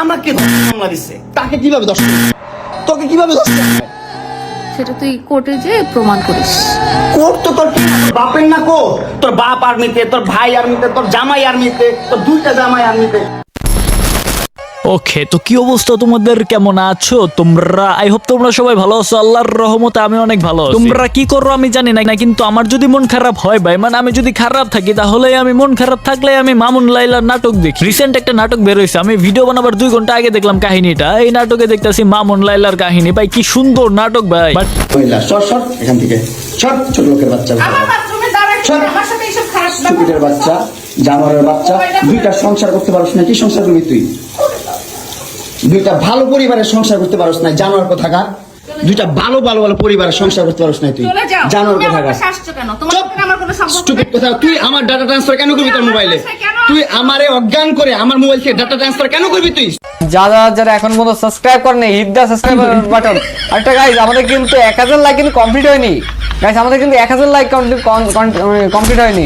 আমাকে মামলা দিছে। তাকে কিভাবে দর্শন তোকে কিভাবে দর্শন সেটা তুই কোর্টে যে প্রমাণ করিস। কোর্ট তো তোর বাপের না কোর্ট, তোর বাপ আর্মিতে, তোর ভাই আর্মিতে, তোর জামাই আর্মিতে, তোর দুইটা জামাই আর্মিতে। ওকে, তো কি অবস্থা তোমাদের, কেমন আছো তোমরা? আই হোপ তোমরা সবাই ভালো আছো, আল্লাহর রহমতে আমি অনেক ভালো আছি। তোমরা কি করো আমি জানি না, কিন্তু আমার যদি মন খারাপ হয় ভাই, মানে আমি যদি খারাপ থাকি তাহলে আমি মন খারাপ থাকলে আমি মামুন লাইলার নাটক দেখি। রিসেন্ট একটা নাটক বের হয়েছে, আমি ভিডিও বানাবার 2 ঘন্টা আগে দেখলাম কাহিনীটা। এই নাটকে দেখতেছি মামুন লাইলার কাহিনী। ভাই কি সুন্দর নাটক ভাই। বাট সর এখান থেকে সর, ছোট লোকের বাচ্চা, আমার বাথরুমে দাঁড়ায় আমার সাথে এইসব খারাপ স্টুপিডের বাচ্চা, জানোয়ারের বাচ্চা। দুইটা সংসার করতে পারছ না, কি সংসার করবি তুই? দুইটা ভালো পরিবারের সংসার করতে পারছ না, জানোয়ার কোথাকার। দুইটা ভালো ভালো ভালো পরিবারের সংসার করতে পারছ না তুই, চলে যাও। জানোয়ার তুমি আমার কোথাকার। কাছে আসছো কেন? তোমার সাথে আমার কোনো সম্পর্ক স্টুপিড নেই। কথা, তুই আমার ডাটা ট্রান্সফার কেন করবি তোর মোবাইলে? তুই আমারে অজ্ঞান করে আমার মোবাইল থেকে ডাটা ট্রান্সফার কেন করবি তুই? যারা এখন পর্যন্ত সাবস্ক্রাইব করেনি, হিট দা সাবস্ক্রাইব বাটন। আরেকটা গাইজ, আমাদের কিন্তু 1000 লাইক কিন্তু কমপ্লিট হয়নি গাইজ, আমাদের কিন্তু 1000 লাইক কমপ্লিট হয়নি।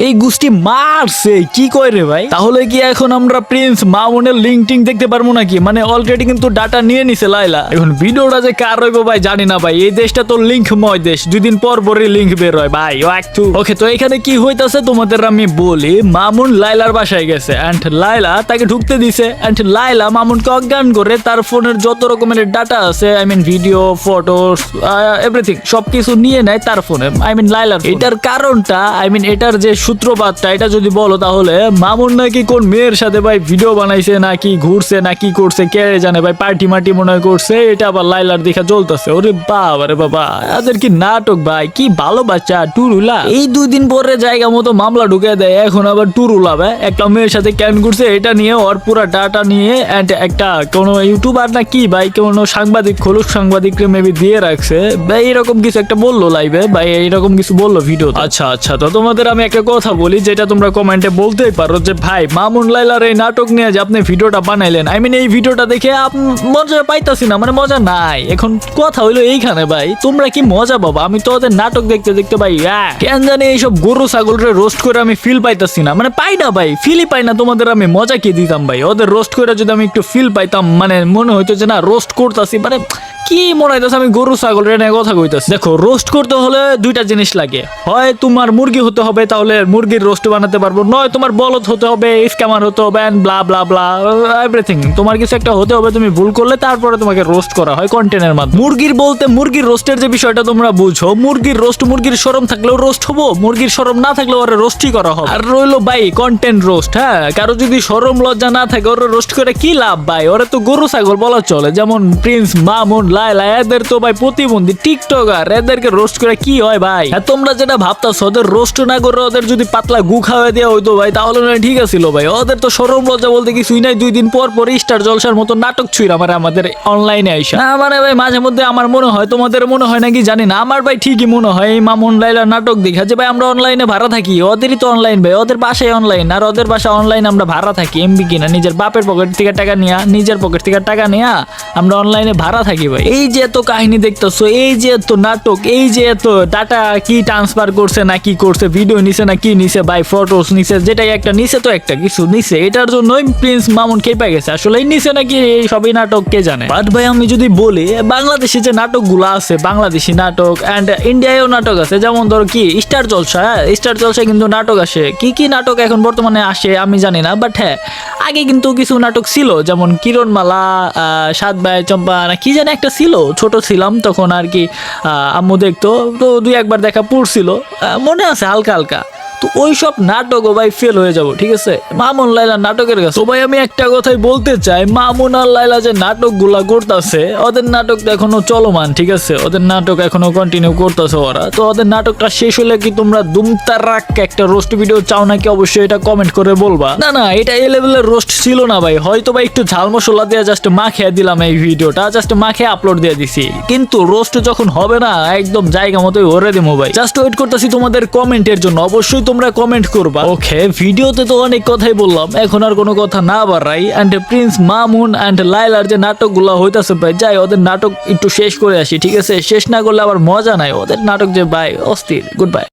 এই গোষ্ঠী মারছে কি কয় রে ভাই? তাহলে কি এখন আমরা প্রিন্স মামুনের লিঙ্ক টিং দেখতে পারবো নাকি? মানে অলরেডি কিন্তু ডাটা নিয়ে নিছে লাইলা। এখন ভিডিওটা যে কার রইব ভাই জানি না ভাই। এই দেশটা তো লিঙ্কময় দেশ, 2 দিন পর পরই লিঙ্ক বের হয় ভাই। ওকে, তো এখানে কি হইতাছে তোমাদের আমি বলি। মামুন লাইলার বাসায় গেছে এন্ড লাইলা তাকে ঢুকতে দিছে এন্ড লাইলা মামুনকে অজ্ঞান করে তার ফোনের যত রকমের ডাটা আছে, I mean video, photos, everything সবকিছু নিয়ে নেয় তার ফোনে, আই মিন লাইলার। এটার কারণটা, আই মিন এটার যে সূত্রপাতটা এটা যদি বলো তাহলে মামুন নাকি কোন মেয়ের সাথে ভাই ভিডিও বানাইছে, নাকি ঘুরছে, নাকি করছে কে জানে ভাই, পার্টি মাটি মনে হয় করছে। এটা আবার লাইলার দেখা জ্বলতেছে। ওরে বাবা রে বাবা, এদের কি নাটক ভাই, কি ভালো বাচ্চা টুরুলা। এই 2 দিন পরে জায়গা মতো মামলা ঢুকে দেয়, এখন আবার টুরুলা ভাই একটা মেয়ের সাথে ক্যান করছে, এটা নিয়ে ওর পুরা ডাটা নিয়ে এন্ড একটা কোনো ইউটিউবার না কি ভাই, কোনো সাংবাদিক, খোলস সাংবাদিককে মেবি দিয়ে রাখছে ভাই, এরকম কিছু একটা বললো লাইভে ভাই, এইরকম কিছু বললো ভিডিও। আচ্ছা, তো তোমাদের আমি একটা কথা বলি, যেটা তোমরা কমেন্টে বলতেই পারো যে ভাই মামুন লাইলার এই নাটক নিয়ে যে আপনি ভিডিওটা বানাইলেন, আই মিন এই ভিডিওটা দেখে মজা পাইতাছি না, মানে মজা নাই। এখন কথা হইলো এইখানে ভাই, তোমরা কি মজা পাবা? আমি তো ওদের নাটক দেখতে দেখতে ভাই কেন জানি এইসব গরু ছাগলরে রোস্ট করে আমি ফিল পাইতাছি না, মানে পাই না ভাই, ফিলই পাই না। তোমাদের আমি মজা কি দিতাম ভাই? ওদের রোস্ট করে যদি আমি একটু ফিল পাইতাম, মানে মনে হইতো যে না রোস্ট করতাছি, মানে কি মনে হইতাছে আমি গরু ছাগলের নিয়ে কথা কইতাছি। দেখো, রোস্ট করতে হলে 2টা জিনিস লাগে, হয় তোমার মুরগি হতে হবে, তাহলে মুরগির রোস্ট বানাতে পারবো, নয় তোমার বলদ হতে হবে, স্ক্যামার হতে হবে, and blah blah blah everything. তোমার কিছু একটা হতে হবে, তুমি ভুল করলে তারপরে তোমাকে রোস্ট করা হয় কন্টেন্টের মাধ্যমে। মুরগির বলতে মুরগির রোস্টের যে বিষয়টা তোমরা বুঝো, মুরগির রোস্ট, মুরগির শরম থাকলেও রোস্ট হবো, মুরগির শরম না থাকলেও ওরা রোস্টই করা হবে। আর রইলো ভাই কন্টেন্ট রোস্ট, হ্যাঁ, কারো যদি শরম লজ্জা না থাকে ওরা রোস্ট করে কি লাভ ভাই? ওরা তো গরু ছাগল বলা চলে, যেমন প্রিন্স মামুন লাইলা, এদের তো ভাই প্রতিবন্ধী টিকটকার, এদেরকে রোস্ট করে কি হয় ভাই? তোমরা যেটা ভাবতাছো ওদের রোস্ট না করে ওদের যদি পাতলা গু খাওয়া দেওয়া হইতো ভাই, তাহলে না ঠিক আছিল ভাই। ওদের তো শরম লজ্জা বলতে কিছুই নাই, 2 দিন পর পর স্টার জলসার মতো নাটক ছুঁড়া মানে আমাদের অনলাইনে আইসা। মানে ভাই মাঝে মধ্যে আমার মনে হয়, তোমাদের মনে হয় নাকি জানি না, আমার ভাই ঠিকই মনে হয় এই মামুন লাইলার নাটক দেখা যে ভাই আমরা অনলাইনে ভাড়া থাকি, ওদেরই তো অনলাইন ভাই, ওদের বাসায় অনলাইন, আর ওদের বাসা অনলাইন, আমরা ভাড়া থাকি এমবি কিনা, নিজের বাপের পকেট থেকে টাকা নিয়া, নিজের পকেট থেকে টাকা নিয়া আমরা অনলাইনে ভাড়া থাকি ভাই। এই যে এত কাহিনী দেখতেছো, এই যে এত নাটক, এই যে এত ডাটা কি ট্রান্সফার করছে না কি করছে, ভিডিও নিছে না কি নিছে ভাই, ফটোস নিছে, যেটাই একটা নিছে তো একটা কিছু নিছে, এটার জন্যই প্রিন্স মামুন খেপে গেছে। আসলে নিছে নাকি এই সবই নাটক কে জানে। বাট ভাই আমি যদি বলি, বাংলাদেশি যে নাটকগুলো আছে, বাংলাদেশি নাটক এন্ড ইন্ডিয়ায়ও নাটক আছে, যেমন ধরো কি স্টার জলসা, হ্যাঁ স্টার জলসায় কিন্তু নাটক আসে। কি নাটক এখন বর্তমানে আসে আমি জানি না, বাট হ্যাঁ আগে কিন্তু কিছু নাটক ছিল, যেমন কিরণমালা, 7 ভাই চম্পা না কি জানি একটা ছিল, ছোট ছিলাম তখন আর কি, আম্মু দেখতো তো 2-1 বার দেখা পড়ছিল, মনে আছে হালকা হালকা। তো ওই সব নাটকও ভাই ফেল হয়ে যাব, ঠিক আছে, মামুন লাইলার নাটকের কাছে। তো ভাই আমি একটা কথাই বলতে চাই, মামুন আর লাইলা যে নাটকগুলা করতেছে, ওদের নাটক এখনো চলমান, ঠিক আছে, ওদের নাটক এখনো কন্টিনিউ করতেছে ওরা। তো ওদের নাটকটা শেষ হলে কি তোমরা দুমতারাক একটা রোস্ট ভিডিও চাও নাকি? অবশ্যই এটা কমেন্ট করে বলবা। না এটা এই লেভেলের রোস্ট ছিল না ভাই, হয়তো ভাই একটু ঝাল মশলা দিয়ে জাস্ট মাখিয়ে দিলাম এই ভিডিওটা, জাস্ট মাখিয়ে আপলোড দিয়ে দিছি, কিন্তু রোস্ট যখন হবে না একদম জায়গা মতোই ওরে দিমো ভাই। জাস্ট ওয়েট করতেছি তোমাদের কমেন্টের জন্য, অবশ্যই তোমরা কমেন্ট করবা। ওকে, ভিডিওতে তো অনেক কথাই বললাম, এখন আর কোনো কথা না বাড়াই। এন্ড প্রিন্স মামুন এন্ড লাইলার যে নাটকগুলো হইতাছে ভাই, যাই ওদের নাটক একটু শেষ করে আসি, ঠিক আছে, শেষ না করলে আবার মজা নাই, ওদের নাটক যে ভাই অস্থির। Good bye.